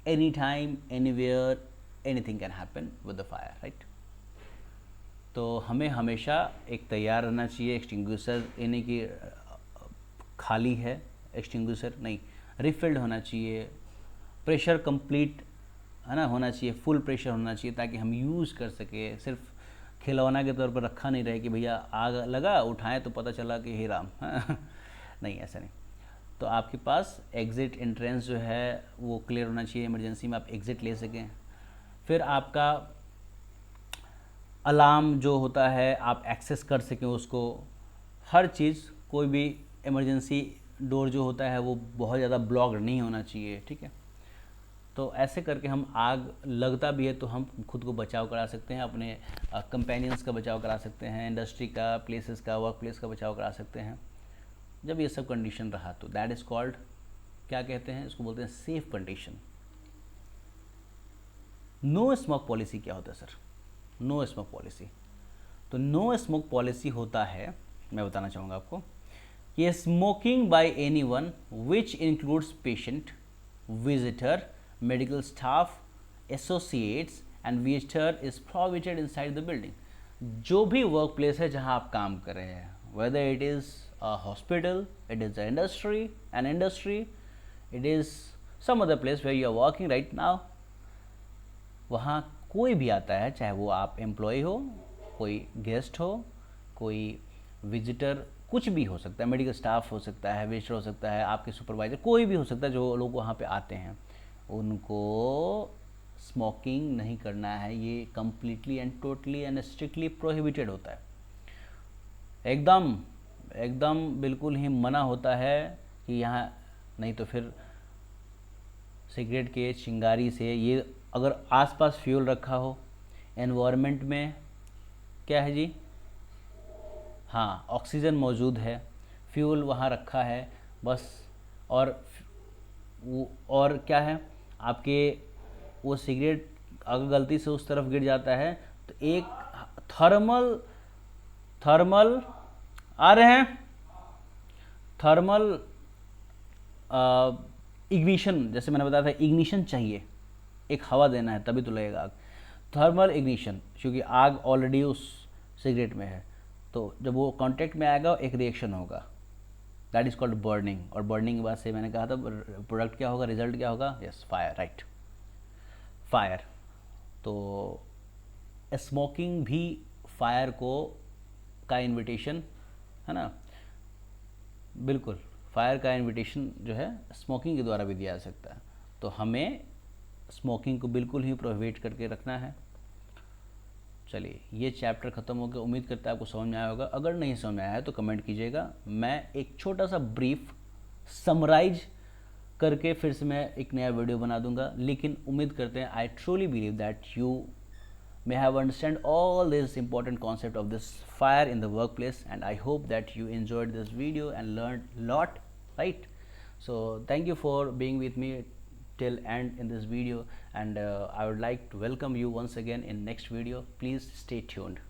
Any time, anywhere, anything can happen with the fire, right. तो हमें हमेशा एक तैयार रहना चाहिए। एक्सटिंग्विशर यानी कि खाली है एक्सटिंग्विशर नहीं, रिफिल्ड होना चाहिए। प्रेशर कंप्लीट, है ना, होना चाहिए, फुल प्रेशर होना चाहिए ताकि हम यूज़ कर सके। सिर्फ खिलौना के तौर पर रखा नहीं रहे कि भैया आग लगा उठाएं तो पता चला कि हे राम नहीं, ऐसा नहीं। तो आपके पास एग्ज़िट एंट्रेंस जो है वो क्लियर होना चाहिए, इमरजेंसी में आप एग्ज़िट ले सकें। फिर आपका अलार्म जो होता है आप एक्सेस कर सकें उसको, हर चीज़। कोई भी इमरजेंसी डोर जो होता है वो बहुत ज़्यादा ब्लॉक्ड नहीं होना चाहिए, ठीक है। तो ऐसे करके हम, आग लगता भी है तो हम खुद को बचाव करा सकते हैं, अपने कंपेनियंस का बचाव करा सकते हैं, इंडस्ट्री का, प्लेसेस का, वर्क प्लेस का बचाव करा सकते हैं। जब ये सब कंडीशन रहा तो दैट इज़ कॉल्ड, क्या कहते हैं इसको, बोलते हैं safe condition. No smoke policy क्या होता है सर? नो स्मोक पॉलिसी, तो नो स्मोक पॉलिसी होता है, मैं बताना चाहूँगा आपको, कि smoking by anyone which includes patient, visitor, medical staff, associates and visitor is prohibited inside the building. जो भी वर्क प्लेस है जहाँ आप काम कर रहे हैं, whether it is a hospital, it is an industry, it is some other place where you are working right now, वहाँ कोई भी आता है, चाहे वो आप एम्प्लॉय हो, कोई गेस्ट हो, कोई विजिटर, कुछ भी हो सकता है, मेडिकल स्टाफ हो सकता है, विजिटर हो सकता है, आपके सुपरवाइज़र, कोई भी हो सकता है, जो लोग वहाँ पे आते हैं उनको स्मोकिंग नहीं करना है। ये completely and totally and strictly prohibited होता है, एकदम एकदम बिल्कुल ही मना होता है कि यहाँ नहीं। तो फिर सिगरेट के चिंगारी से, ये अगर आसपास फ्यूल रखा हो एनवायरनमेंट में, क्या है जी, हाँ, ऑक्सीजन मौजूद है, फ्यूल वहाँ रखा है बस, और क्या है, आपके वो सिगरेट अगर गलती से उस तरफ गिर जाता है तो एक थर्मल आ रहे हैं, थर्मल इग्निशन, जैसे मैंने बताया था, इग्निशन चाहिए, एक हवा देना है तभी तो लगेगा आग। थर्मल इग्निशन, क्योंकि आग ऑलरेडी उस सिगरेट में है, तो जब वो कांटेक्ट में आएगा एक रिएक्शन होगा, दैट इज़ कॉल्ड बर्निंग। और बर्निंग के बाद से मैंने कहा था प्रोडक्ट क्या होगा, रिजल्ट क्या होगा, यस, फायर, राइट, फायर। तो स्मोकिंग भी फायर का इन्विटेशन है ना, बिल्कुल, फायर का इन्विटेशन जो है स्मोकिंग के द्वारा भी दिया जा सकता है। तो हमें स्मोकिंग को बिल्कुल ही प्रोहिबिट करके रखना है। चलिए ये चैप्टर ख़त्म हो गया, उम्मीद करता है आपको समझ में आया होगा। अगर नहीं समझ में आया है तो कमेंट कीजिएगा, मैं एक छोटा सा ब्रीफ समराइज करके फिर से मैं एक नया वीडियो बना दूंगा। लेकिन उम्मीद करते हैं, I truly believe that you may have understand all this important concept of this fire in the workplace, and I hope that you enjoyed this video and learned lot, right? So thank you for being with me till end in this video, and I would like to welcome you once again in next video. Please stay tuned.